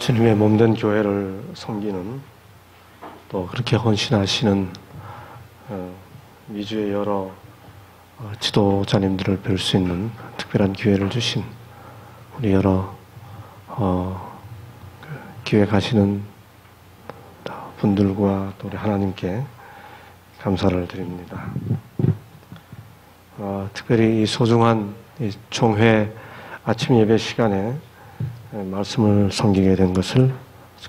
주님의 몸된 교회를 섬기는 또 그렇게 헌신하시는 미주의 여러 지도자님들을 뵐 수 있는 특별한 기회를 주신 우리 여러 기획하시는 분들과 또 우리 하나님께 감사를 드립니다. 특별히 이 소중한 이 총회 아침 예배 시간에 말씀을 섬기게 된 것을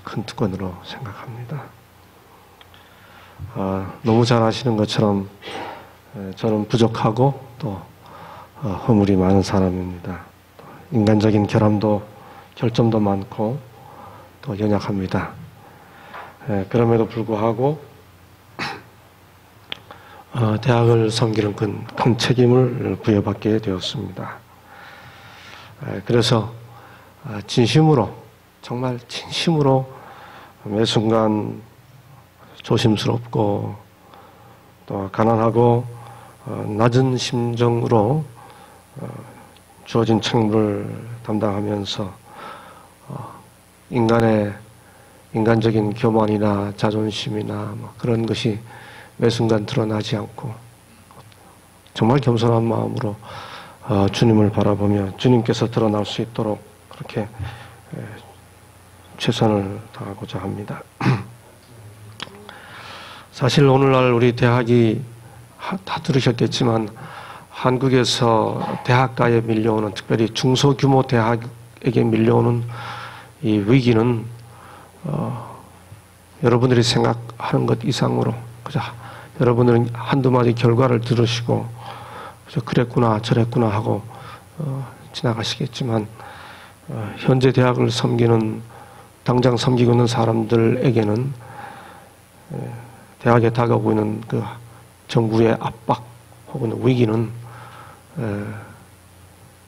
큰 특권으로 생각합니다. 너무 잘 아시는 것처럼 저는 부족하고 또 허물이 많은 사람입니다. 인간적인 결점도 많고 또 연약합니다. 그럼에도 불구하고 대학을 섬기는 큰 책임을 부여받게 되었습니다. 그래서 진심으로, 정말 진심으로 매 순간 조심스럽고 또 가난하고 낮은 심정으로 주어진 책무를 담당하면서 인간적인 교만이나 자존심이나 그런 것이 매 순간 드러나지 않고 정말 겸손한 마음으로 주님을 바라보며 주님께서 드러날 수 있도록 그렇게 최선을 다하고자 합니다. 사실 오늘날 우리 대학이 다 들으셨겠지만 한국에서 대학가에 밀려오는, 특별히 중소규모 대학에게 밀려오는 이 위기는 여러분들이 생각하는 것 이상으로 그저 여러분들은 한두 마디 결과를 들으시고 그저 그랬구나 저랬구나 하고 지나가시겠지만 현재 대학을 당장 섬기고 있는 사람들에게는 대학에 다가오고 있는 그 정부의 압박 혹은 위기는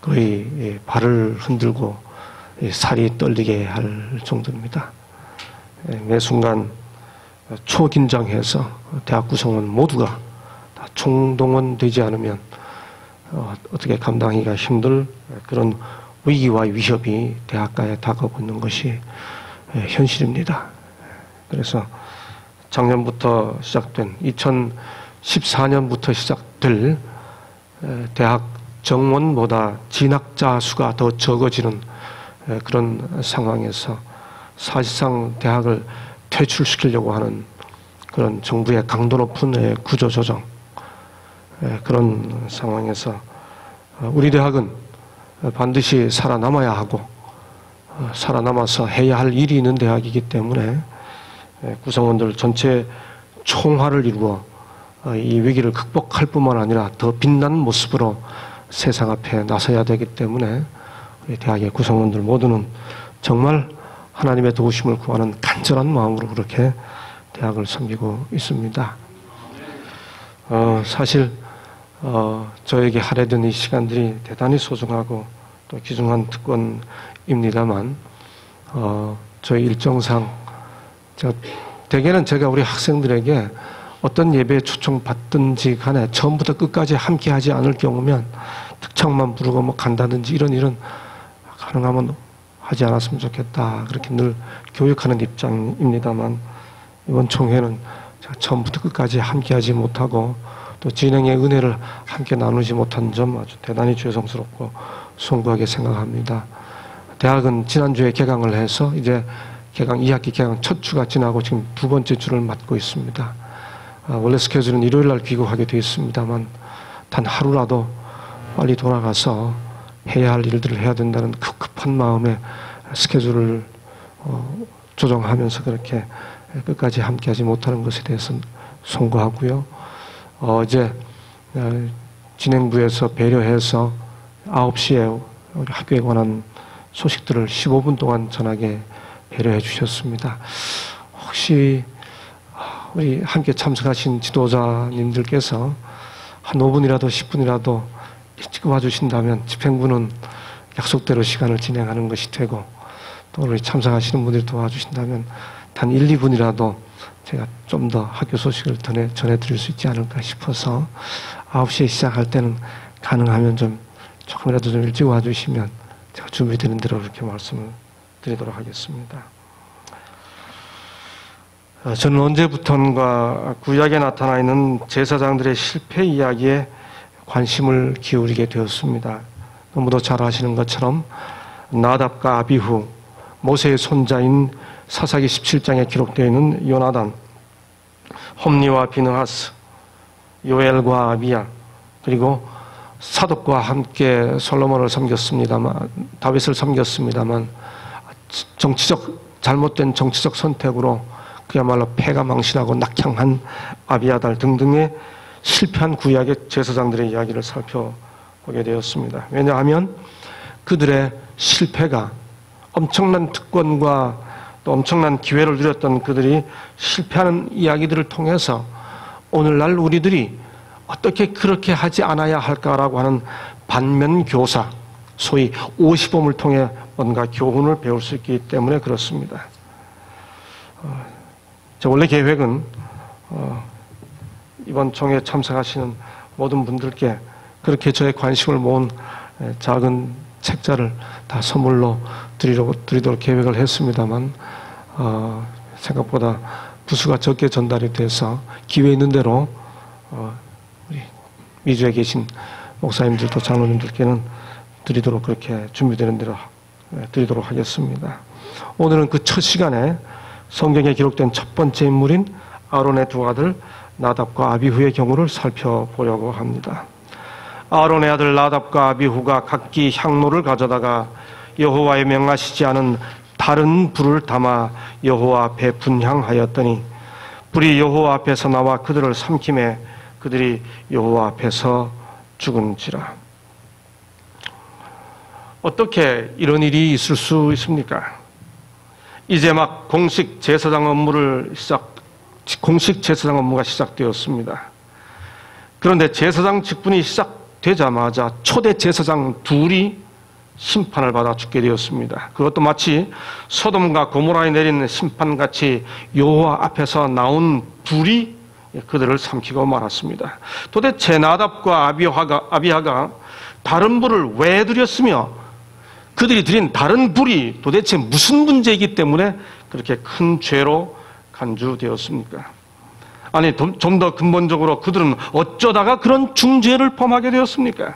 거의 발을 흔들고 살이 떨리게 할 정도입니다. 매 순간 초긴장해서 대학 구성원 모두가 다 총동원되지 않으면 어떻게 감당하기가 힘들 그런 위기와 위협이 대학가에 다가오고 있는 것이 현실입니다. 그래서 작년부터 시작된 2014년부터 시작될 대학 정원보다 진학자 수가 더 적어지는 그런 상황에서 사실상 대학을 퇴출시키려고 하는 그런 정부의 강도 높은 구조조정, 그런 상황에서 우리 대학은 반드시 살아남아야 하고 살아남아서 해야 할 일이 있는 대학이기 때문에 구성원들 전체 총화를 이루어 이 위기를 극복할 뿐만 아니라 더 빛난 모습으로 세상 앞에 나서야 되기 때문에 우리 대학의 구성원들 모두는 정말 하나님의 도우심을 구하는 간절한 마음으로 그렇게 대학을 섬기고 있습니다. 사실 저에게 할애된 이 시간들이 대단히 소중하고 또 귀중한 특권입니다만 저희 일정상 대개는 제가 우리 학생들에게 어떤 예배에 초청받든지 간에 처음부터 끝까지 함께 하지 않을 경우면 특창만 부르고 간다든지 이런 일은 가능하면 하지 않았으면 좋겠다, 그렇게 늘 교육하는 입장입니다만 이번 총회는 제가 처음부터 끝까지 함께 하지 못하고 또 진행의 은혜를 함께 나누지 못한 점 아주 대단히 죄송스럽고 송구하게 생각합니다. 대학은 지난주에 개강을 해서 이제 2학기 개강 첫 주가 지나고 지금 두 번째 주를 맞고 있습니다. 원래 스케줄은 일요일 날 귀국하게 되어 있습니다만 단 하루라도 빨리 돌아가서 해야 할 일들을 해야 된다는 급한 마음에 스케줄을 조정하면서 그렇게 끝까지 함께하지 못하는 것에 대해서 송구하고요. 이제 진행부에서 배려해서 9시에 우리 학교에 관한 소식들을 15분 동안 전하게 배려해 주셨습니다. 혹시 우리 함께 참석하신 지도자님들께서 한 5분이라도 10분이라도 일찍 와주신다면 집행부는 약속대로 시간을 진행하는 것이 되고 또 우리 참석하시는 분들이 도와주신다면 단 1, 2분이라도 제가 좀 더 학교 소식을 전해드릴 수 있지 않을까 싶어서 9시에 시작할 때는 가능하면 조금이라도 좀 일찍 와주시면 제가 준비되는 대로 그렇게 말씀을 드리도록 하겠습니다. 저는 언제부턴가 구약에 나타나 있는 제사장들의 실패 이야기에 관심을 기울이게 되었습니다. 너무도 잘 아시는 것처럼 나답과 아비후, 모세의 손자인 사사기 17장에 기록되어 있는 요나단, 홈니와 비느하스, 요엘과 아비야, 그리고 사독과 함께 솔로몬을 섬겼습니다만, 다윗을 섬겼습니다만 잘못된 정치적 선택으로 그야말로 패가 망신하고 낙향한 아비아달 등등의 실패한 구약의 제사장들의 이야기를 살펴보게 되었습니다. 왜냐하면 그들의 실패가 엄청난 특권과 또 엄청난 기회를 누렸던 그들이 실패하는 이야기들을 통해서 오늘날 우리들이 어떻게 그렇게 하지 않아야 할까라고 하는 반면교사, 소위 50엄을 통해 뭔가 교훈을 배울 수 있기 때문에 그렇습니다. 저 원래 계획은 이번 총회에 참석하시는 모든 분들께 그렇게 저의 관심을 모은 작은 책자를 다 선물로 드리도록 계획을 했습니다만 생각보다 부수가 적게 전달이 돼서 기회 있는 대로 우리 미주에 계신 목사님들도 장로님들께는 드리도록 그렇게 준비되는 대로 드리도록 하겠습니다. 오늘은 그 첫 시간에 성경에 기록된 첫 번째 인물인 아론의 두 아들 나답과 아비후의 경우를 살펴보려고 합니다. 아론의 아들 나답과 아비후가 각기 향로를 가져다가 여호와의 명하시지 않은 다른 불을 담아 여호와 앞에 분향하였더니 불이 여호와 앞에서 나와 그들을 삼키매 그들이 여호와 앞에서 죽은지라. 어떻게 이런 일이 있을 수 있습니까? 이제 막 공식 제사장 업무가 시작되었습니다. 그런데 제사장 직분이 시작되자마자 초대 제사장 둘이 심판을 받아 죽게 되었습니다. 그것도 마치 소돔과 고모라에 내린 심판같이 여호와 앞에서 나온 불이 그들을 삼키고 말았습니다. 도대체 나답과 아비하가 다른 불을 왜 드렸으며 그들이 드린 다른 불이 도대체 무슨 문제이기 때문에 그렇게 큰 죄로 간주되었습니까? 아니, 좀 더 근본적으로 그들은 어쩌다가 그런 중죄를 범하게 되었습니까?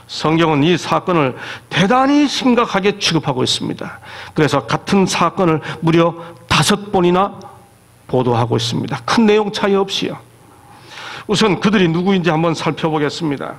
성경은 이 사건을 대단히 심각하게 취급하고 있습니다. 그래서 같은 사건을 무려 5번이나 보도하고 있습니다. 큰 내용 차이 없이요. 우선 그들이 누구인지 한번 살펴보겠습니다.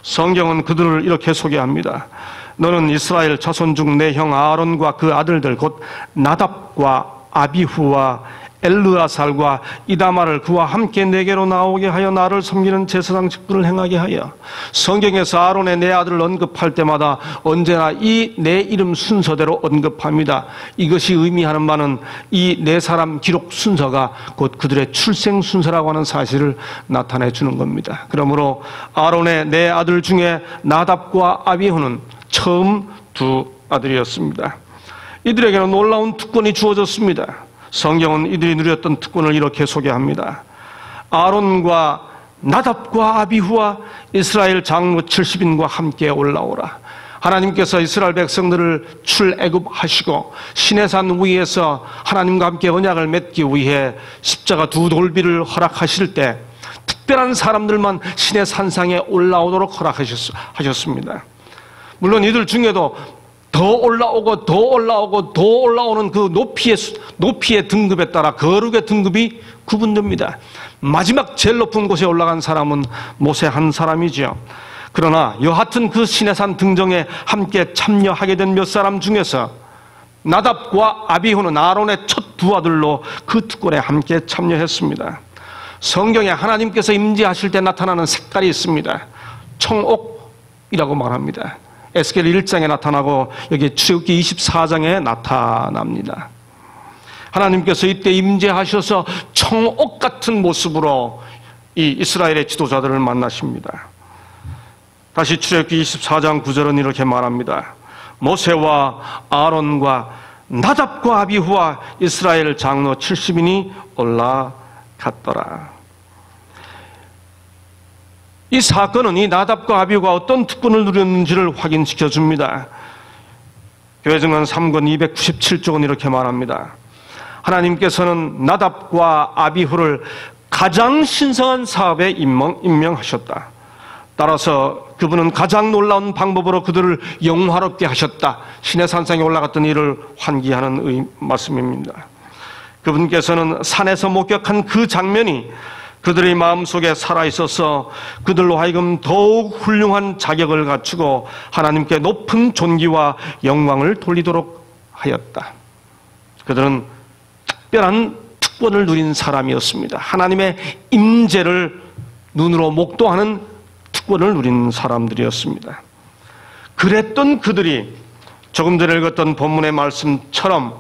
성경은 그들을 이렇게 소개합니다. 너는 이스라엘 자손 중 내 형 아론과 그 아들들 곧 나답과 아비후와 엘르아살과 이다말을 그와 함께 내게로 나오게 하여 나를 섬기는 제사장 직분을 행하게 하여. 성경에서 아론의 네 아들을 언급할 때마다 언제나 이 네 이름 순서대로 언급합니다. 이것이 의미하는 바는 이 네 사람 기록 순서가 곧 그들의 출생 순서라고 하는 사실을 나타내 주는 겁니다. 그러므로 아론의 네 아들 중에 나답과 아비후는 처음 두 아들이었습니다. 이들에게는 놀라운 특권이 주어졌습니다. 성경은 이들이 누렸던 특권을 이렇게 소개합니다. 아론과 나답과 아비후와 이스라엘 장로 70인과 함께 올라오라. 하나님께서 이스라엘 백성들을 출애굽하시고 시내산 위에서 하나님과 함께 언약을 맺기 위해 십자가 두 돌비를 허락하실 때 특별한 사람들만 시내산상에 올라오도록 허락하셨습니다. 물론 이들 중에도 더 올라오고 더 올라오고 더 올라오는 그 높이의 등급에 따라 거룩의 등급이 구분됩니다. 마지막 제일 높은 곳에 올라간 사람은 모세 한 사람이죠. 그러나 여하튼 그 시내산 등정에 함께 참여하게 된 몇 사람 중에서 나답과 아비후는 아론의 첫 두 아들로 그 특권에 함께 참여했습니다. 성경에 하나님께서 임재하실 때 나타나는 색깔이 있습니다. 청옥이라고 말합니다. 에스겔 1장에 나타나고 여기 출애굽기 24장에 나타납니다. 하나님께서 이때 임재하셔서 청옥 같은 모습으로 이 이스라엘의 지도자들을 만나십니다. 다시 출애굽기 24장 9절은 이렇게 말합니다. 모세와 아론과 나답과 아비후와 이스라엘 장로 70인이 올라갔더라. 이 사건은 이 나답과 아비후가 어떤 특권을 누렸는지를 확인시켜 줍니다. 교회증언 3권 297쪽은 이렇게 말합니다. 하나님께서는 나답과 아비후를 가장 신성한 사업에 임명하셨다. 따라서 그분은 가장 놀라운 방법으로 그들을 영화롭게 하셨다. 신의 산상에 올라갔던 이를 환기하는 말씀입니다. 그분께서는 산에서 목격한 그 장면이 그들의 마음속에 살아있어서 그들로 하여금 더욱 훌륭한 자격을 갖추고 하나님께 높은 존귀와 영광을 돌리도록 하였다. 그들은 특별한 특권을 누린 사람이었습니다. 하나님의 임재를 눈으로 목도하는 특권을 누린 사람들이었습니다. 그랬던 그들이 조금 전에 읽었던 본문의 말씀처럼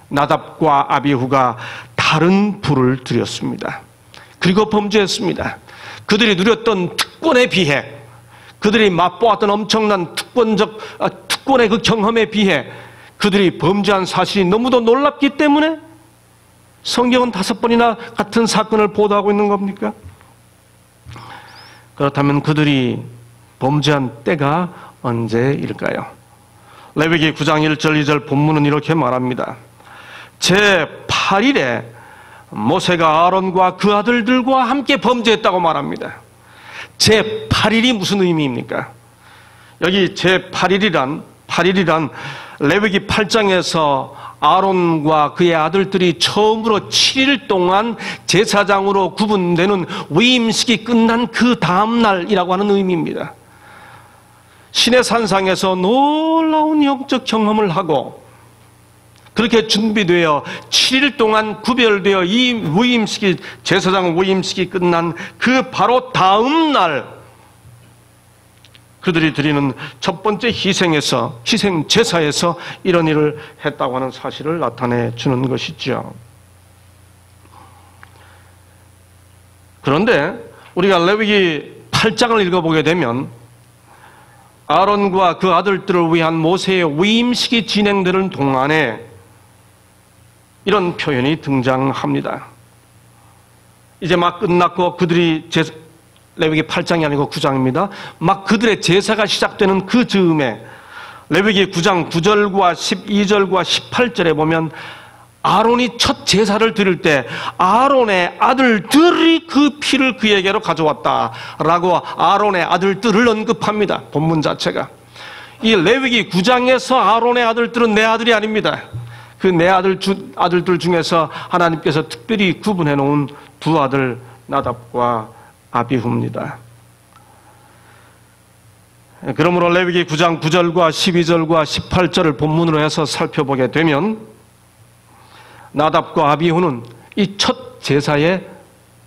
나답과 아비후가 다른 부를 드렸습니다. 그리고 범죄했습니다. 그들이 누렸던 특권에 비해, 그들이 맛보았던 엄청난 특권의 그 경험에 비해 그들이 범죄한 사실이 너무도 놀랍기 때문에 성경은 5번이나 같은 사건을 보도하고 있는 겁니까? 그렇다면 그들이 범죄한 때가 언제일까요? 레위기 9장 1절 2절 본문은 이렇게 말합니다. 제8일에 모세가 아론과 그 아들들과 함께 범죄했다고 말합니다. 제8일이 무슨 의미입니까? 여기 제8일이란 레위기 8장에서 아론과 그의 아들들이 처음으로 7일 동안 제사장으로 구분되는 위임식이 끝난 그 다음 날이라고 하는 의미입니다. 신의 산상에서 놀라운 영적 경험을 하고 그렇게 준비되어 7일 동안 구별되어 이 위임식이, 제사장 위임식이 끝난 그 바로 다음 날 그들이 드리는 첫 번째 희생 제사에서 이런 일을 했다고 하는 사실을 나타내 주는 것이죠. 그런데 우리가 레위기 8장을 읽어보게 되면 아론과 그 아들들을 위한 모세의 위임식이 진행되는 동안에 이런 표현이 등장합니다. 이제 막 끝났고 그들이 레위기 8장이 아니고 9장입니다. 막 그들의 제사가 시작되는 그 즈음에 레위기 9장 9절과 12절과 18절에 보면 아론이 첫 제사를 드릴 때 아론의 아들들이 그 피를 그에게로 가져왔다라고 아론의 아들들을 언급합니다. 본문 자체가. 이 레위기 9장에서 아론의 아들들은 내 아들이 아닙니다. 그 내 아들들 중에서 하나님께서 특별히 구분해 놓은 두 아들 나답과 아비후입니다. 그러므로 레위기 9장 9절과 12절과 18절을 본문으로 해서 살펴보게 되면 나답과 아비후는 이 첫 제사에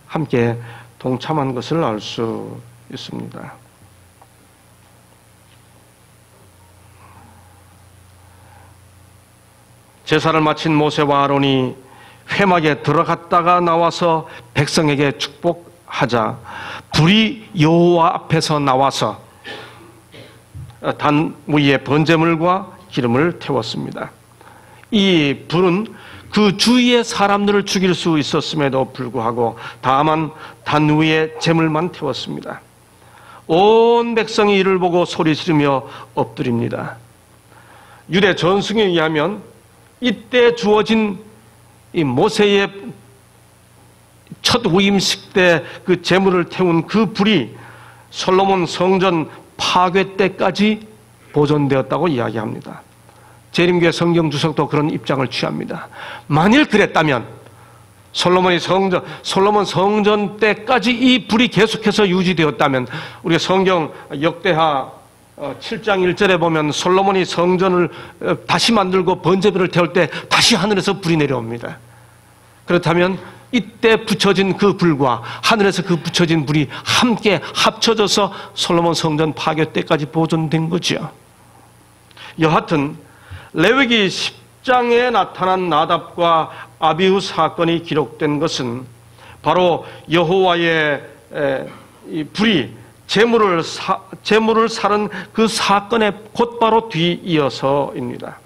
함께 동참한 것을 알 수 있습니다. 제사를 마친 모세와 아론이 회막에 들어갔다가 나와서 백성에게 축복하자 불이 여호와 앞에서 나와서 단 위에 번제물과 기름을 태웠습니다. 이 불은 그 주위의 사람들을 죽일 수 있었음에도 불구하고 다만 단 위에 제물만 태웠습니다. 온 백성이 이를 보고 소리 지르며 엎드립니다. 유대 전승에 의하면 이때 주어진 이 모세의 첫 위임식 때 그 제물을 태운 그 불이 솔로몬 성전 파괴 때까지 보존되었다고 이야기합니다. 재림교회 성경 주석도 그런 입장을 취합니다. 만일 그랬다면 솔로몬 성전 때까지 이 불이 계속해서 유지되었다면 우리가 성경 역대하 7장 1절에 보면 솔로몬이 성전을 다시 만들고 번제물을 태울 때 다시 하늘에서 불이 내려옵니다. 그렇다면 이때 붙여진 그 불과 하늘에서 그 붙여진 불이 함께 합쳐져서 솔로몬 성전 파괴 때까지 보존된 거죠. 여하튼 레위기 10장에 나타난 나답과 아비후 사건이 기록된 것은 바로 여호와의 이 불이 제물을 사른 그 사건의 곧바로 뒤이어서입니다.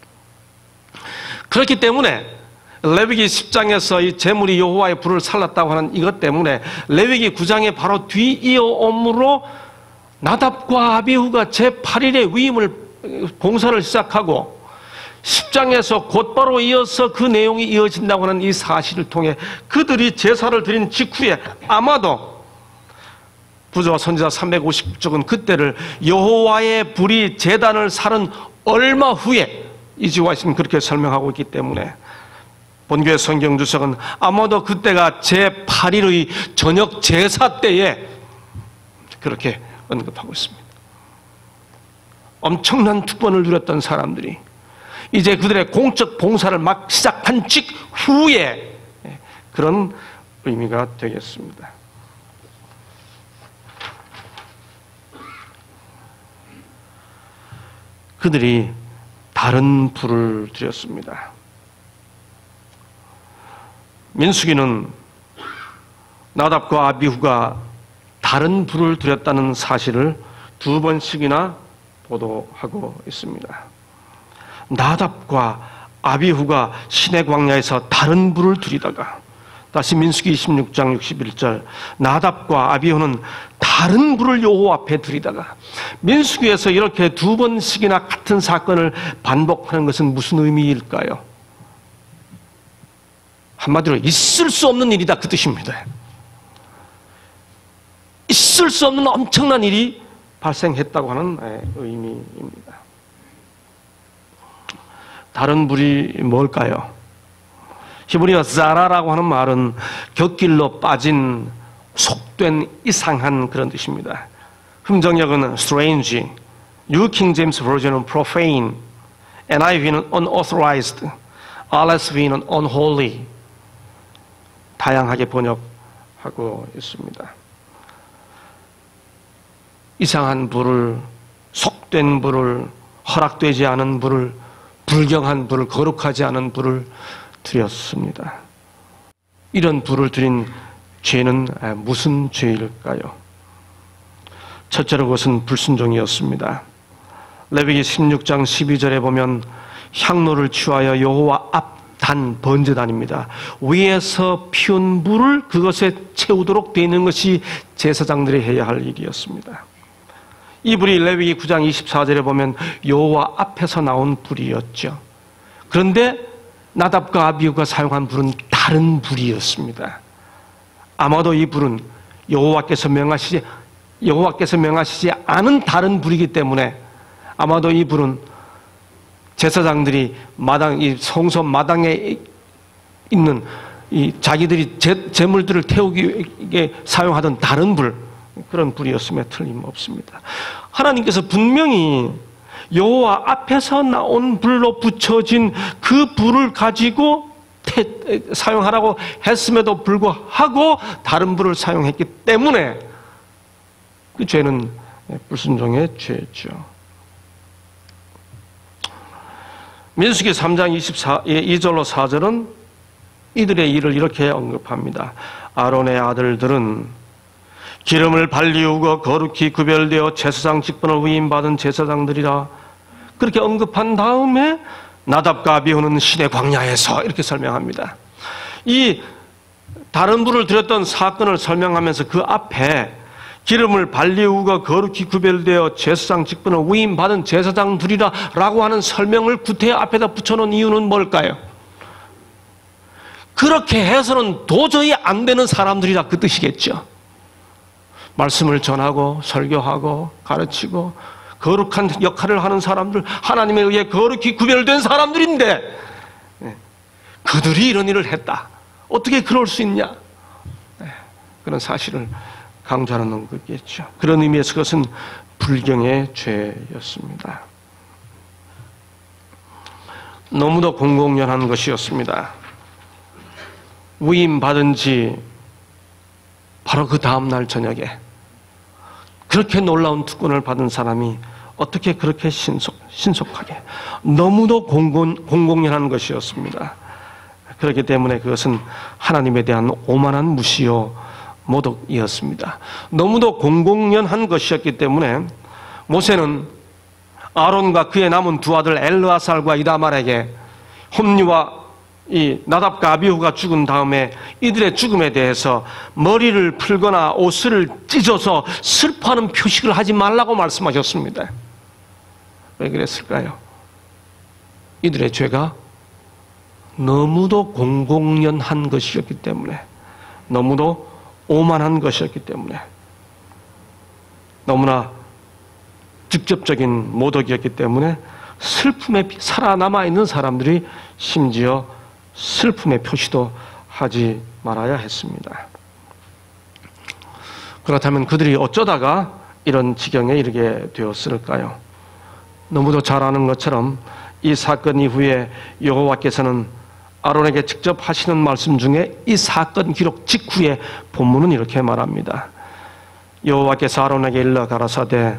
그렇기 때문에 레위기 10장에서 이 제물이 여호와의 불을 살랐다고 하는 이것 때문에 레위기 9장에 바로 뒤이어옴으로 나답과 아비후가 제8일에 봉사를 시작하고 10장에서 곧바로 이어서 그 내용이 이어진다고 하는 이 사실을 통해 그들이 제사를 드린 직후에 아마도 부조와 선지자 350쪽은 그때를 여호와의 불이 제단을 살은 얼마 후에 이지와 있으면 그렇게 설명하고 있기 때문에 본교의 성경 주석은 아마도 그때가 제8일의 저녁 제사 때에 그렇게 언급하고 있습니다. 엄청난 특권을 누렸던 사람들이 이제 그들의 공적 봉사를 막 시작한 직후에 그런 의미가 되겠습니다. 그들이 다른 불을 드렸습니다. 민수기는 나답과 아비후가 다른 불을 드렸다는 사실을 2번씩이나 보도하고 있습니다. 나답과 아비후가 시내 광야에서 다른 불을 드리다가 다시 민수기 26장 61절 나답과 아비후는 다른 불을 여호와 앞에 드리다가 민수기에서 이렇게 2번씩이나 같은 사건을 반복하는 것은 무슨 의미일까요? 한마디로 있을 수 없는 일이다 그 뜻입니다. 있을 수 없는 엄청난 일이 발생했다고 하는 의미입니다. 다른 불이 뭘까요? 히브리어 자라라고 하는 말은 곁길로 빠진 속된 이상한 그런 뜻입니다. 흠정역은 strange, New King James Version은 profane, NIV는 unauthorized, RSV는 unholy 다양하게 번역하고 있습니다. 이상한 불을, 속된 불을, 허락되지 않은 불을, 불경한 불을, 거룩하지 않은 불을 드렸습니다. 이런 불을 드린 죄는 무슨 죄일까요? 첫째로 그것은 불순종이었습니다. 레위기 16장 12절에 보면 향로를 취하여 여호와 앞단 번제단입니다. 위에서 피운 불을 그것에 채우도록 되어 있는 것이 제사장들이 해야 할 일이었습니다. 이 불이 레위기 9장 24절에 보면 여호와 앞에서 나온 불이었죠. 그런데 나답과 아비후가 사용한 불은 다른 불이었습니다. 아마도 이 불은 여호와께서 명하시지 않은 다른 불이기 때문에 아마도 이 불은 제사장들이 이 성소 마당에 있는 자기들이 제물들을 태우기 위해 사용하던 다른 불, 그런 불이었음에 틀림없습니다. 하나님께서 분명히 여호와 앞에서 나온 불로 붙여진 그 불을 가지고 사용하라고 했음에도 불구하고 다른 불을 사용했기 때문에 그 죄는 불순종의 죄죠. 민수기 3장 2절로 4절은 이들의 일을 이렇게 언급합니다. 아론의 아들들은 기름을 발리우고 거룩히 구별되어 제사장 직분을 위임받은 제사장들이라 그렇게 언급한 다음에 나답과 아비후는 시내 광야에서 이렇게 설명합니다. 이 다른 불을 드렸던 사건을 설명하면서 그 앞에 기름을 발리우고 거룩히 구별되어 제사장 직분을 위임받은 제사장들이라 라고 하는 설명을 구태 앞에다 붙여놓은 이유는 뭘까요? 그렇게 해서는 도저히 안 되는 사람들이라 그 뜻이겠죠. 말씀을 전하고 설교하고 가르치고 거룩한 역할을 하는 사람들, 하나님에 의해 거룩히 구별된 사람들인데 그들이 이런 일을 했다. 어떻게 그럴 수 있냐? 그런 사실을 강조하는 거겠죠. 그런 의미에서 그것은 불경의 죄였습니다. 너무도 공공연한 것이었습니다. 위임받은 지 바로 그 다음날 저녁에 그렇게 놀라운 특권을 받은 사람이 어떻게 그렇게 신속하게 너무도 공공연한 것이었습니다. 그렇기 때문에 그것은 하나님에 대한 오만한 무시요 모독이었습니다. 너무도 공공연한 것이었기 때문에 모세는 아론과 그의 남은 두 아들 엘르아살과 이다말에게 홈리와 이 나답과 아비후가 죽은 다음에 이들의 죽음에 대해서 머리를 풀거나 옷을 찢어서 슬퍼하는 표식을 하지 말라고 말씀하셨습니다. 왜 그랬을까요? 이들의 죄가 너무도 공공연한 것이었기 때문에, 너무도 오만한 것이었기 때문에, 너무나 직접적인 모독이었기 때문에 슬픔에 살아남아 있는 사람들이 심지어 슬픔의 표시도 하지 말아야 했습니다. 그렇다면 그들이 어쩌다가 이런 지경에 이르게 되었을까요? 너무도 잘 아는 것처럼 이 사건 이후에 여호와께서는 아론에게 직접 하시는 말씀 중에 이 사건 기록 직후에 본문은 이렇게 말합니다. 여호와께서 아론에게 일러 가라사대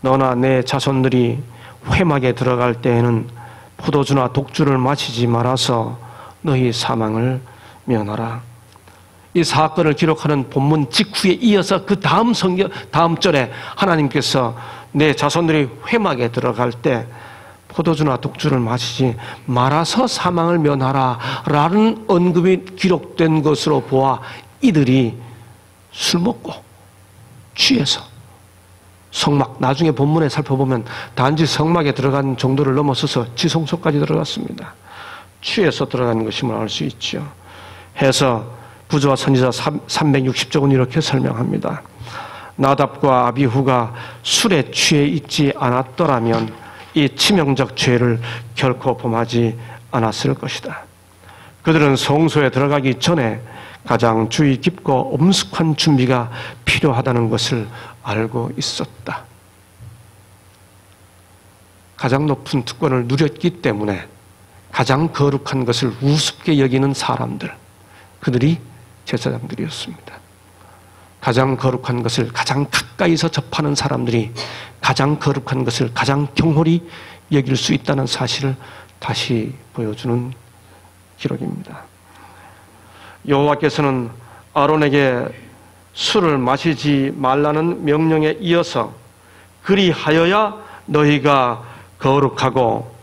너나 내 자손들이 회막에 들어갈 때에는 포도주나 독주를 마시지 말아서 너희 사망을 면하라. 이 사건을 기록하는 본문 직후에 이어서 그 다음 절에 하나님께서 내 자손들이 회막에 들어갈 때 포도주나 독주를 마시지 말아서 사망을 면하라 라는 언급이 기록된 것으로 보아 이들이 술 먹고 취해서 성막, 나중에 본문에 살펴보면 단지 성막에 들어간 정도를 넘어서서 지성소까지 들어갔습니다. 취해서 들어간 것임을 알 수 있죠. 해서 부조와 선지자 360쪽은 이렇게 설명합니다. 나답과 아비후가 술에 취해 있지 않았더라면 이 치명적 죄를 결코 범하지 않았을 것이다. 그들은 성소에 들어가기 전에 가장 주의 깊고 엄숙한 준비가 필요하다는 것을 알고 있었다. 가장 높은 특권을 누렸기 때문에 가장 거룩한 것을 우습게 여기는 사람들, 그들이 제사장들이었습니다. 가장 거룩한 것을 가장 가까이서 접하는 사람들이 가장 거룩한 것을 가장 경홀히 여길 수 있다는 사실을 다시 보여주는 기록입니다. 여호와께서는 아론에게 술을 마시지 말라는 명령에 이어서 그리하여야 너희가 거룩하고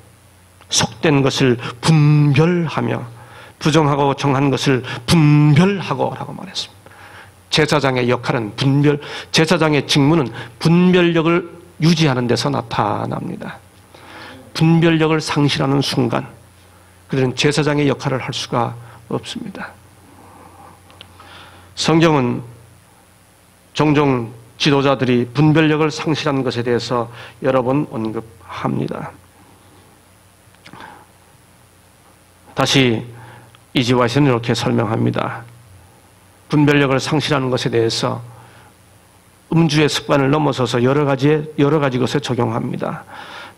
속된 것을 분별하며 부정하고 정한 것을 분별하고 라고 말했습니다. 제사장의 역할은 제사장의 직무는 분별력을 유지하는 데서 나타납니다. 분별력을 상실하는 순간 그들은 제사장의 역할을 할 수가 없습니다. 성경은 종종 지도자들이 분별력을 상실한 것에 대해서 여러 번 언급합니다. 다시 이지화에서는 이렇게 설명합니다. 분별력을 상실하는 것에 대해서 음주의 습관을 넘어서서 여러 가지 것에 적용합니다.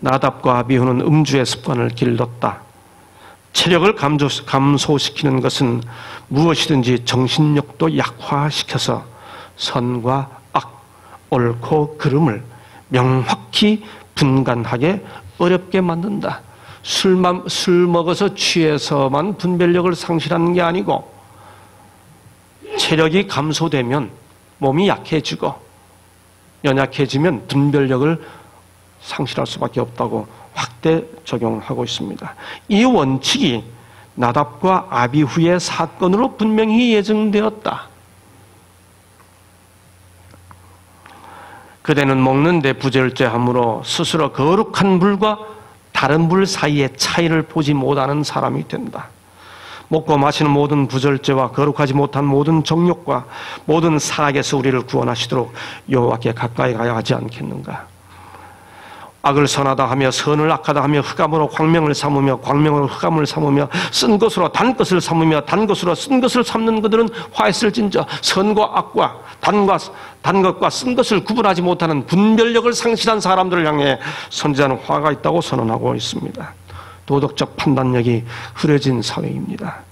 나답과 아비후는 음주의 습관을 길렀다. 체력을 감소시키는 것은 무엇이든지 정신력도 약화시켜서 선과 악, 옳고 그름을 명확히 분간하게 어렵게 만든다. 술 먹어서 취해서만 분별력을 상실하는 게 아니고 체력이 감소되면 몸이 약해지고 연약해지면 분별력을 상실할 수밖에 없다고 확대 적용하고 있습니다. 이 원칙이 나답과 아비후의 사건으로 분명히 예정되었다. 그대는 먹는데 부절제함으로 스스로 거룩한 불과 다른 불 사이의 차이를 보지 못하는 사람이 된다. 먹고 마시는 모든 부절제와 거룩하지 못한 모든 정욕과 모든 사악에서 우리를 구원하시도록 여호와께 가까이 가야 하지 않겠는가. 악을 선하다 하며 선을 악하다 하며 흑암으로 광명을 삼으며 광명으로 흑암을 삼으며 쓴 것으로 단 것을 삼으며 단 것으로 쓴 것을 삼는 그들은 화했을진저. 선과 악과 단 것과 쓴 것을 구분하지 못하는 분별력을 상실한 사람들을 향해 선지자는 화가 있다고 선언하고 있습니다. 도덕적 판단력이 흐려진 사회입니다.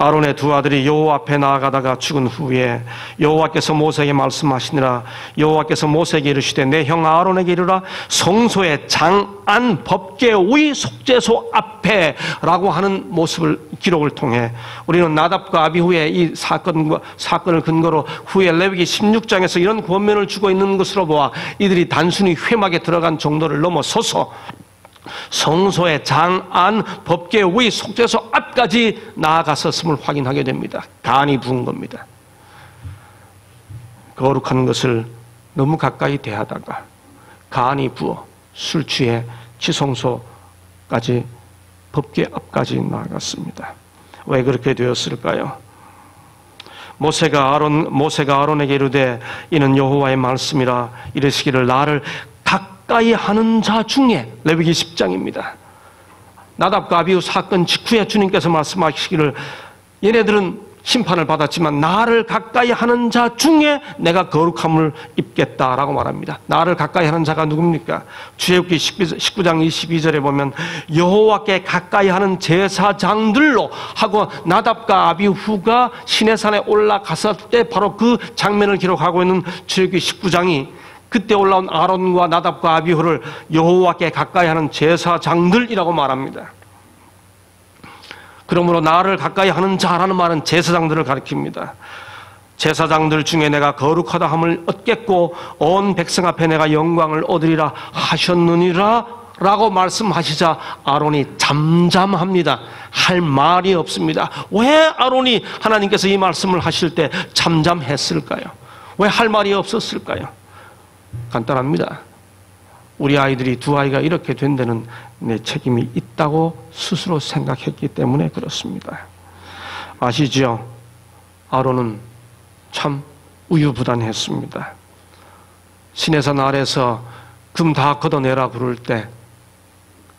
아론의 두 아들이 여호와 앞에 나아가다가 죽은 후에 여호와께서 모세에게 말씀하시니라. 여호와께서 모세에게 이르시되 내 형 아론에게 이르라. 성소의 장안 법궤의 속죄소 앞에 라고 하는 기록을 통해 우리는 나답과 아비후의 이 사건을 근거로 후에 레위기 16장에서 이런 권면을 주고 있는 것으로 보아 이들이 단순히 회막에 들어간 정도를 넘어서서 성소의 장안 법궤의 속죄소 앞까지 나아갔었음을 확인하게 됩니다. 간이 부은 겁니다. 거룩한 것을 너무 가까이 대하다가 간이 부어 술 취해 지성소까지 법궤 앞까지 나아갔습니다. 왜 그렇게 되었을까요? 모세가 아론에게 이르되 이는 여호와의 말씀이라 이르시기를 나를 가까이 하는 자 중에, 레위기 10장입니다. 나답과 아비후 사건 직후에 주님께서 말씀하시기를 얘네들은 심판을 받았지만 나를 가까이 하는 자 중에 내가 거룩함을 입겠다라고 말합니다. 나를 가까이 하는 자가 누굽니까? 출애굽기 19장 22절에 보면 여호와께 가까이 하는 제사장들로 하고 나답과 아비후가 시내산에 올라갔을 때 바로 그 장면을 기록하고 있는 출애굽기 19장이 그때 올라온 아론과 나답과 아비후를 여호와께 가까이 하는 제사장들이라고 말합니다. 그러므로 나를 가까이 하는 자라는 말은 제사장들을 가리킵니다. 제사장들 중에 내가 거룩하다 함을 얻겠고 온 백성 앞에 내가 영광을 얻으리라 하셨느니라 라고 말씀하시자 아론이 잠잠합니다. 할 말이 없습니다. 왜 아론이 하나님께서 이 말씀을 하실 때 잠잠했을까요? 왜 할 말이 없었을까요? 간단합니다. 우리 아이들이 두 아이가 이렇게 된 데는 내 책임이 있다고 스스로 생각했기 때문에 그렇습니다. 아시죠? 아론은 참 우유부단했습니다. 시내산 아래서 금 다 걷어내라 부를 때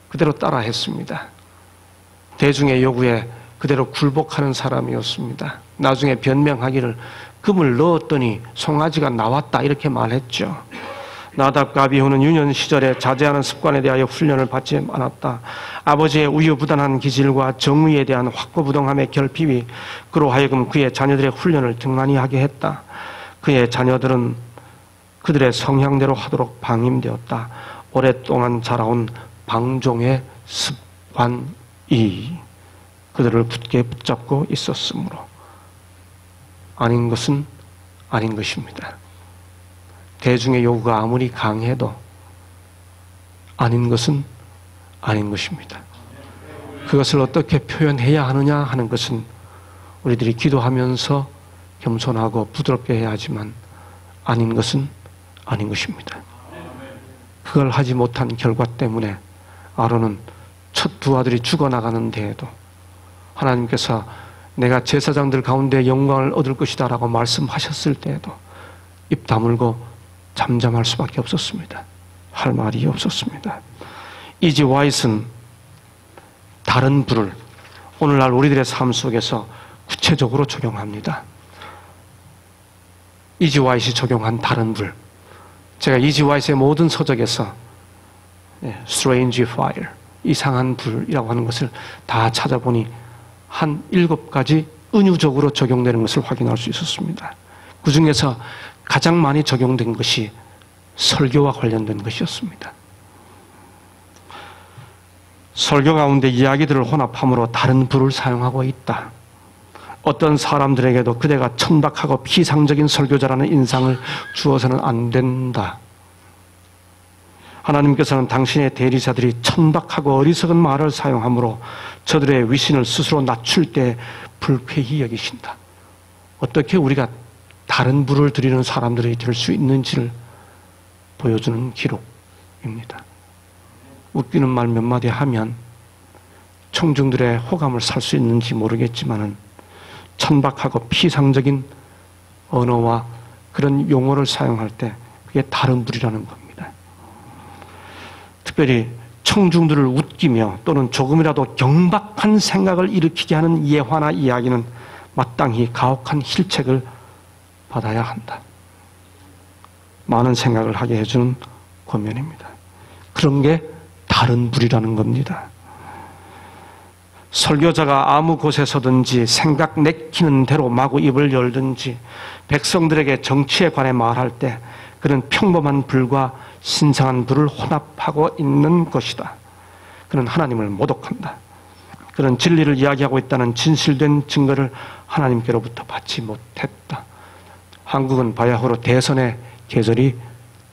그대로 따라했습니다. 대중의 요구에 그대로 굴복하는 사람이었습니다. 나중에 변명하기를 금을 넣었더니 송아지가 나왔다 이렇게 말했죠. 나답과 아비후는 유년 시절에 자제하는 습관에 대하여 훈련을 받지 않았다. 아버지의 우유부단한 기질과 정의에 대한 확고부동함의 결핍이 그로 하여금 그의 자녀들의 훈련을 등한히 하게 했다. 그의 자녀들은 그들의 성향대로 하도록 방임되었다. 오랫동안 자라온 방종의 습관이 그들을 굳게 붙잡고 있었으므로 아닌 것은 아닌 것입니다. 대중의 요구가 아무리 강해도 아닌 것은 아닌 것입니다. 그것을 어떻게 표현해야 하느냐 하는 것은 우리들이 기도하면서 겸손하고 부드럽게 해야 하지만 아닌 것은 아닌 것입니다. 그걸 하지 못한 결과 때문에 아론은 첫 두 아들이 죽어나가는 데에도 하나님께서 내가 제사장들 가운데 영광을 얻을 것이다 라고 말씀하셨을 때에도 입 다물고 잠잠할 수밖에 없었습니다. 할 말이 없었습니다. 이지 와이슨 다른 불을 오늘날 우리들의 삶 속에서 구체적으로 적용합니다. 이지 와이시 적용한 다른 불. 제가 이지 와이스의 모든 서적에서 Strange Fire, 이상한 불이라고 하는 것을 다 찾아보니 한 7가지 은유적으로 적용되는 것을 확인할 수 있었습니다. 그 중에서 가장 많이 적용된 것이 설교와 관련된 것이었습니다. 설교 가운데 이야기들을 혼합함으로 다른 불을 사용하고 있다. 어떤 사람들에게도 그대가 천박하고 피상적인 설교자라는 인상을 주어서는 안 된다. 하나님께서는 당신의 대리자들이 천박하고 어리석은 말을 사용함으로 저들의 위신을 스스로 낮출 때 불쾌히 여기신다. 어떻게 우리가 다른 불을 드리는 사람들이 될 수 있는지를 보여주는 기록입니다. 웃기는 말 몇 마디 하면 청중들의 호감을 살 수 있는지 모르겠지만은 천박하고 피상적인 언어와 그런 용어를 사용할 때 그게 다른 불이라는 겁니다. 특별히 청중들을 웃기며 또는 조금이라도 경박한 생각을 일으키게 하는 예화나 이야기는 마땅히 가혹한 힐책을 받아야 한다. 많은 생각을 하게 해주는 권면입니다. 그런 게 다른 불이라는 겁니다. 설교자가 아무 곳에서든지 생각 내키는 대로 마구 입을 열든지 백성들에게 정치에 관해 말할 때 그는 평범한 불과 신성한 불을 혼합하고 있는 것이다. 그는 하나님을 모독한다. 그는 진리를 이야기하고 있다는 진실된 증거를 하나님께로부터 받지 못했다. 한국은 바야흐로 대선의 계절이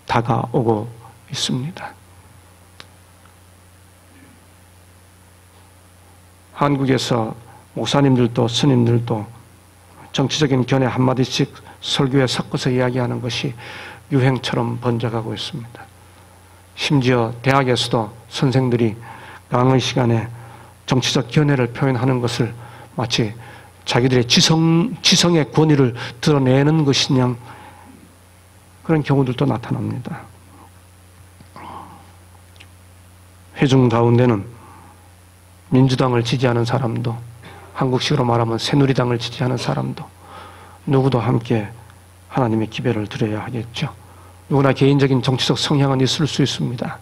다가오고 있습니다. 한국에서 목사님들도 스님들도 정치적인 견해 한마디씩 설교에 섞어서 이야기하는 것이 유행처럼 번져가고 있습니다. 심지어 대학에서도 선생들이 강의 시간에 정치적 견해를 표현하는 것을 마치 자기들의 지성의 권위를 드러내는 것이냐, 그런 경우들도 나타납니다. 회중 가운데는 민주당을 지지하는 사람도, 한국식으로 말하면 새누리당을 지지하는 사람도, 누구도 함께 하나님의 기별을 드려야 하겠죠. 누구나 개인적인 정치적 성향은 있을 수 있습니다.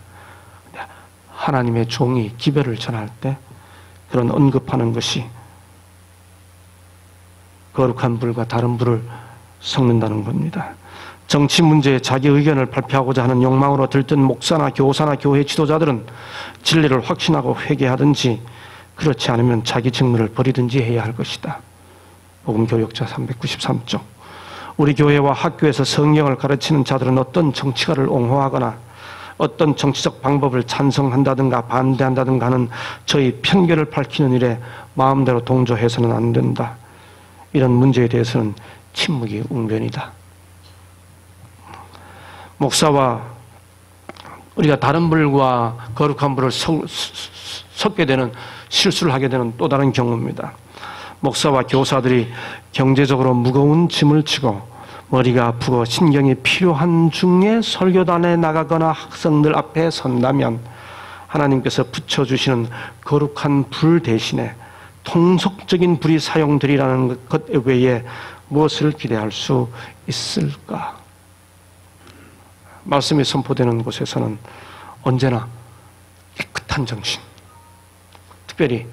하나님의 종이 기별을 전할 때 그런 언급하는 것이 거룩한 불과 다른 불을 섞는다는 겁니다. 정치 문제에 자기 의견을 발표하고자 하는 욕망으로 들뜬 목사나 교사나 교회 지도자들은 진리를 확신하고 회개하든지, 그렇지 않으면 자기 직무를 버리든지 해야 할 것이다. 복음교역자 393쪽. 우리 교회와 학교에서 성경을 가르치는 자들은 어떤 정치가를 옹호하거나 어떤 정치적 방법을 찬성한다든가 반대한다든가 하는 저희 편견을 밝히는 일에 마음대로 동조해서는 안 된다. 이런 문제에 대해서는 침묵이 웅변이다. 목사와 우리가 다른 불과 거룩한 불을 섞게 되는, 실수를 하게 되는 또 다른 경우입니다. 목사와 교사들이 경제적으로 무거운 짐을 지고 머리가 아프고 신경이 필요한 중에 설교단에 나가거나 학생들 앞에 선다면 하나님께서 붙여주시는 거룩한 불 대신에 통속적인 불이 사용되리라는 것 외에 무엇을 기대할 수 있을까? 말씀이 선포되는 곳에서는 언제나 깨끗한 정신, 특별히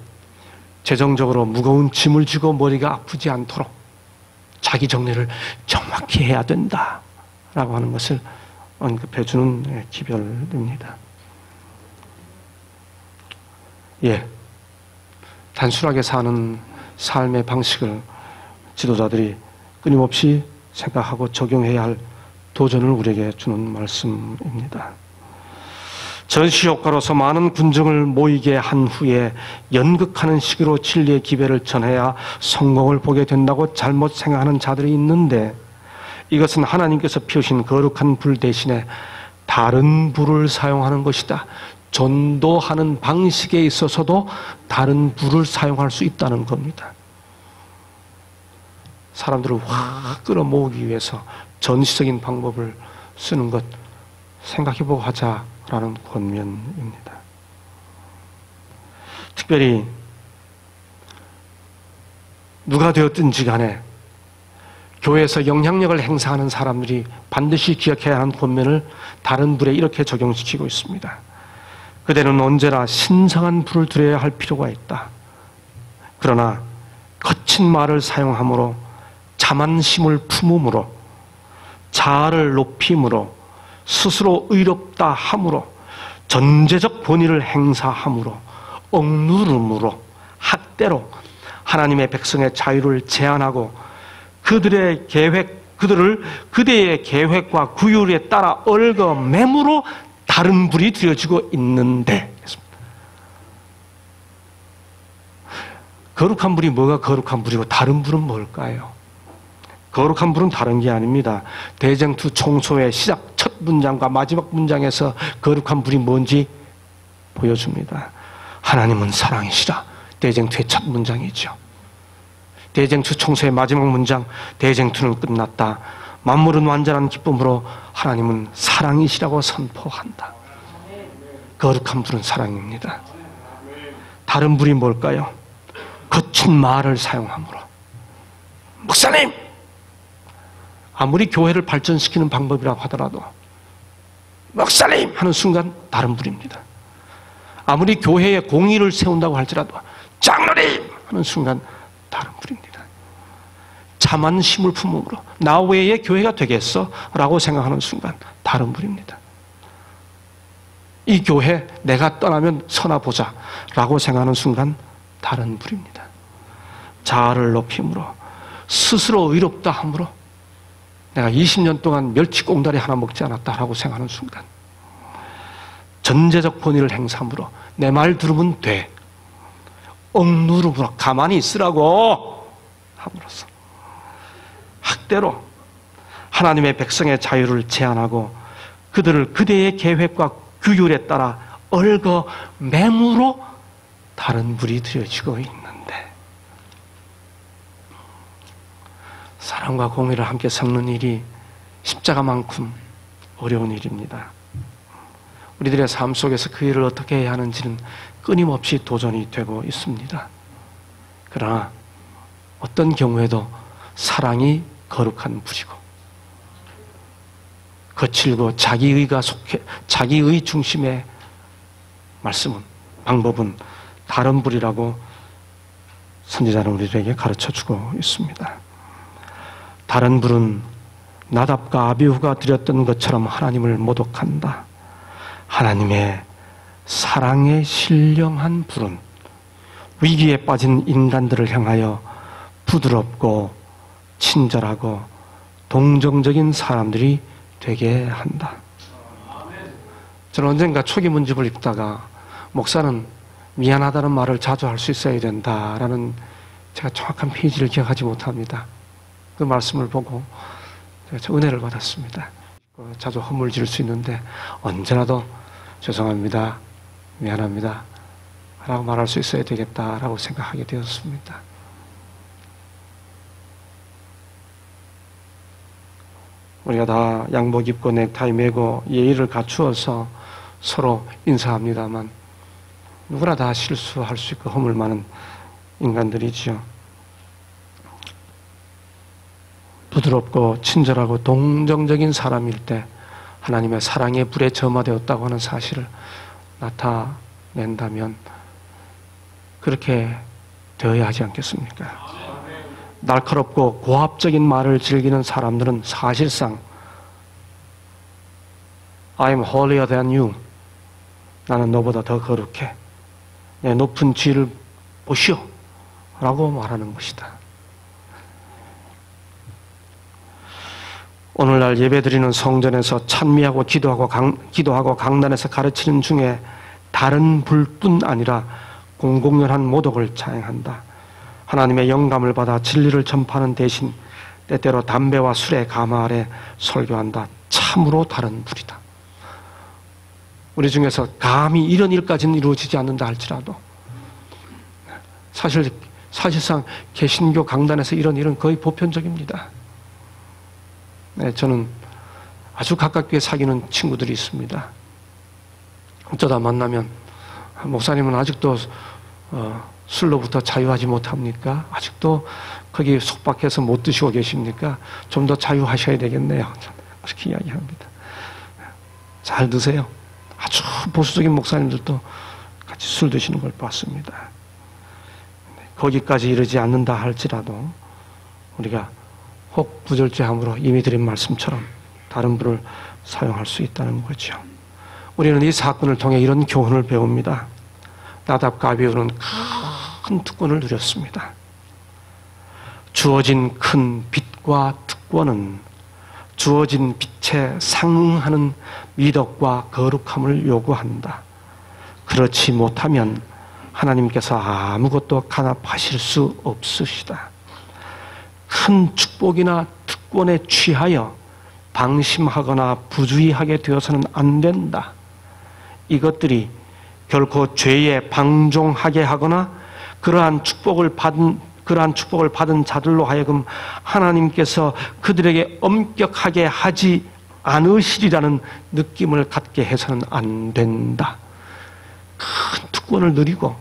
재정적으로 무거운 짐을 지고 머리가 아프지 않도록 자기 정리를 정확히 해야 된다라고 하는 것을 언급해 주는 기별입니다. 단순하게 사는 삶의 방식을 지도자들이 끊임없이 생각하고 적용해야 할 도전을 우리에게 주는 말씀입니다. 전시 효과로서 많은 군중을 모이게 한 후에 연극하는 식으로 진리의 기별을 전해야 성공을 보게 된다고 잘못 생각하는 자들이 있는데, 이것은 하나님께서 피우신 거룩한 불 대신에 다른 불을 사용하는 것이다. 전도하는 방식에 있어서도 다른 불을 사용할 수 있다는 겁니다. 사람들을 확 끌어모으기 위해서 전시적인 방법을 쓰는 것 생각해보고 하자라는 권면입니다. 특별히 누가 되었든지 간에 교회에서 영향력을 행사하는 사람들이 반드시 기억해야 하는 권면을 다른 불에 이렇게 적용시키고 있습니다. 그대는 언제나 신성한 불을 들여야 할 필요가 있다. 그러나 거친 말을 사용함으로, 자만심을 품음으로, 자아를 높임으로, 스스로 의롭다 함으로, 전제적 본의를 행사함으로, 억누름으로, 학대로 하나님의 백성의 자유를 제한하고 그들의 그대의 계획과 구율에 따라 얽어매므로 다른 불이 들여지고 있는데, 거룩한 불이 뭐가 거룩한 불이고 다른 불은 뭘까요? 거룩한 불은 다른 게 아닙니다. 대쟁투 총소의 시작 첫 문장과 마지막 문장에서 거룩한 불이 뭔지 보여줍니다. 하나님은 사랑이시라. 대쟁투의 첫 문장이죠. 대쟁투 총소의 마지막 문장, 대쟁투는 끝났다. 만물은 완전한 기쁨으로 하나님은 사랑이시라고 선포한다. 거룩한 불은 사랑입니다. 다른 불이 뭘까요? 거친 말을 사용함으로. 목사님! 아무리 교회를 발전시키는 방법이라고 하더라도 목사님! 하는 순간 다른 불입니다. 아무리 교회에 공의를 세운다고 할지라도 장로님! 하는 순간 다른 불입니다. 자만심을 품음으로 나 외에 교회가 되겠어? 라고 생각하는 순간 다른 불입니다. 이 교회 내가 떠나면 서나 보자 라고 생각하는 순간 다른 불입니다. 자아를 높임으로, 스스로 의롭다 함으로, 내가 20년 동안 멸치꽁다리 하나 먹지 않았다라고 생각하는 순간, 전제적 본의를 행사함으로 내 말 들으면 돼, 억누름으로 가만히 있으라고 함으로써 학대로 하나님의 백성의 자유를 제한하고 그들을 그대의 계획과 규율에 따라 얽어매므로 다른 불이 드려지고 있는데, 사랑과 공의를 함께 섞는 일이 십자가만큼 어려운 일입니다. 우리들의 삶 속에서 그 일을 어떻게 해야 하는지는 끊임없이 도전이 되고 있습니다. 그러나 어떤 경우에도 사랑이 거룩한 불이고 거칠고 자기의 중심의 말씀은, 방법은 다른 불이라고 선지자는 우리에게 가르쳐주고 있습니다. 다른 불은 나답과 아비후가 드렸던 것처럼 하나님을 모독한다. 하나님의 사랑의 신령한 불은 위기에 빠진 인간들을 향하여 부드럽고 친절하고 동정적인 사람들이 되게 한다. 저는 언젠가 초기 문집을 읽다가 목사는 미안하다는 말을 자주 할 수 있어야 된다라는, 제가 정확한 페이지를 기억하지 못합니다. 그 말씀을 보고 제가 은혜를 받았습니다. 자주 허물 지을 수 있는데 언제라도 죄송합니다, 미안합니다 라고 말할 수 있어야 되겠다라고 생각하게 되었습니다. 우리가 다 양복 입고 넥타이 매고 예의를 갖추어서 서로 인사합니다만 누구나 다 실수할 수 있고 허물 많은 인간들이지요. 부드럽고 친절하고 동정적인 사람일 때 하나님의 사랑의 불에 점화되었다고 하는 사실을 나타낸다면 그렇게 되어야 하지 않겠습니까? 날카롭고 고압적인 말을 즐기는 사람들은 사실상 I'm holier than you, 나는 너보다 더 거룩해, 내 높은 지위를 보시오 라고 말하는 것이다. 오늘날 예배드리는 성전에서 찬미하고 기도하고 강단에서 가르치는 중에 다른 불뿐 아니라 공공연한 모독을 자행한다. 하나님의 영감을 받아 진리를 전파하는 대신 때때로 담배와 술의 가마 아래 설교한다. 참으로 다른 불이다. 우리 중에서 감히 이런 일까지는 이루어지지 않는다 할지라도 사실상 개신교 강단에서 이런 일은 거의 보편적입니다. 네, 저는 아주 가깝게 사귀는 친구들이 있습니다. 어쩌다 만나면 목사님은 아직도 술로부터 자유하지 못합니까? 아직도 거기 속박해서 못 드시고 계십니까? 좀 더 자유하셔야 되겠네요. 그렇게 이야기합니다. 잘 드세요. 아주 보수적인 목사님들도 같이 술 드시는 걸 봤습니다. 거기까지 이르지 않는다 할지라도 우리가 혹 부절제함으로 이미 드린 말씀처럼 다른 불을 사용할 수 있다는 거죠. 우리는 이 사건을 통해 이런 교훈을 배웁니다. 나답과 아비후는 큰 특권을 누렸습니다. 주어진 큰 빛과 특권은 주어진 빛에 상응하는 미덕과 거룩함을 요구한다. 그렇지 못하면 하나님께서 아무것도 간합하실 수 없으시다. 큰 축복이나 특권에 취하여 방심하거나 부주의하게 되어서는 안 된다. 이것들이 결코 죄에 방종하게 하거나 그러한 축복을 받은 자들로 하여금 하나님께서 그들에게 엄격하게 하지 않으시리라는 느낌을 갖게 해서는 안 된다. 큰 특권을 누리고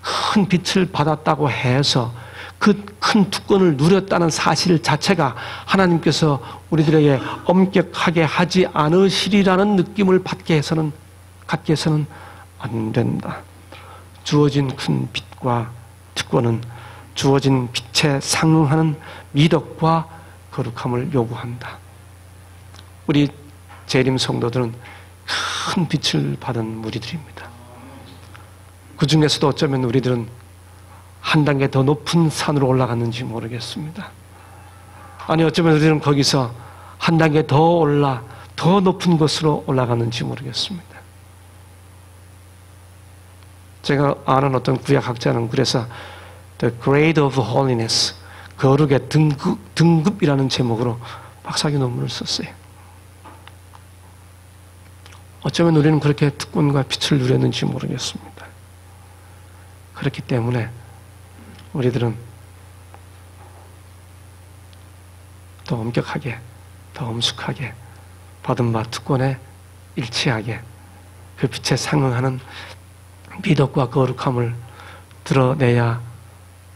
큰 빛을 받았다고 해서 그 큰 특권을 누렸다는 사실 자체가 하나님께서 우리들에게 엄격하게 하지 않으시리라는 느낌을 갖게 해서는 안 된다. 주어진 큰 빛과 특권은 주어진 빛에 상응하는 미덕과 거룩함을 요구한다. 우리 재림 성도들은 큰 빛을 받은 무리들입니다. 그 중에서도 어쩌면 우리들은 한 단계 더 높은 산으로 올라갔는지 모르겠습니다. 아니 어쩌면 우리는 거기서 한 단계 더 높은 곳으로 올라갔는지 모르겠습니다. 제가 아는 어떤 구약학자는 그래서 The Grade of Holiness, 거룩의 등급이라는 제목으로 박사학위 논문을 썼어요. 어쩌면 우리는 그렇게 특권과 빛을 누렸는지 모르겠습니다. 그렇기 때문에 우리들은 더 엄격하게, 더 엄숙하게 받은 바 특권에 일치하게 그 빛에 상응하는 미덕과 거룩함을 드러내야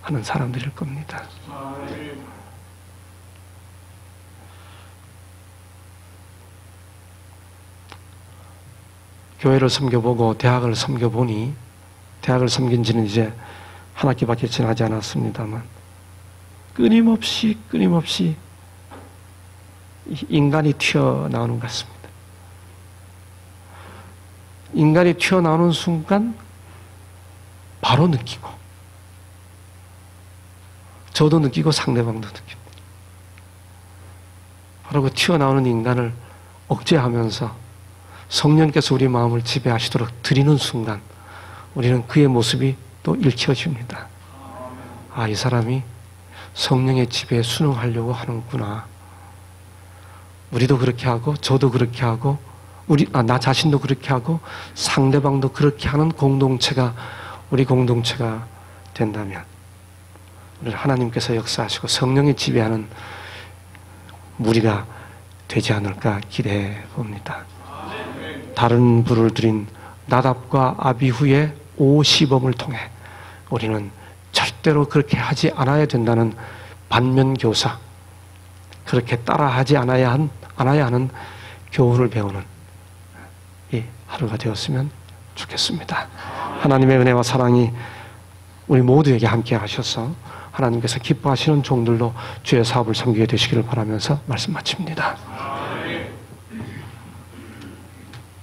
하는 사람들일 겁니다. 교회를 섬겨보고 대학을 섬겨보니, 대학을 섬긴 지는 이제 한 학기밖에 지나지 않았습니다만 끊임없이 인간이 튀어나오는 것 같습니다. 인간이 튀어나오는 순간 바로 느끼고, 저도 느끼고 상대방도 느낍니다. 바로 그 튀어나오는 인간을 억제하면서 성령께서 우리 마음을 지배하시도록 드리는 순간 우리는 그의 모습이 또 읽혀집니다. 아, 이 사람이 성령의 지배에 순응하려고 하는구나. 우리도 그렇게 하고 저도 그렇게 하고 나 자신도 그렇게 하고 상대방도 그렇게 하는 공동체가 우리 공동체가 된다면 우리 하나님께서 역사하시고 성령이 지배하는 무리가 되지 않을까 기대해 봅니다. 다른 부를 들인 나답과 아비후의 오시범을 통해 우리는 절대로 그렇게 하지 않아야 된다는 반면교사, 그렇게 따라하지 않아야 하는 교훈을 배우는 이 하루가 되었으면 좋겠습니다. 하나님의 은혜와 사랑이 우리 모두에게 함께 하셔서 하나님께서 기뻐하시는 종들로 주의 사업을 섬기게 되시기를 바라면서 말씀 마칩니다.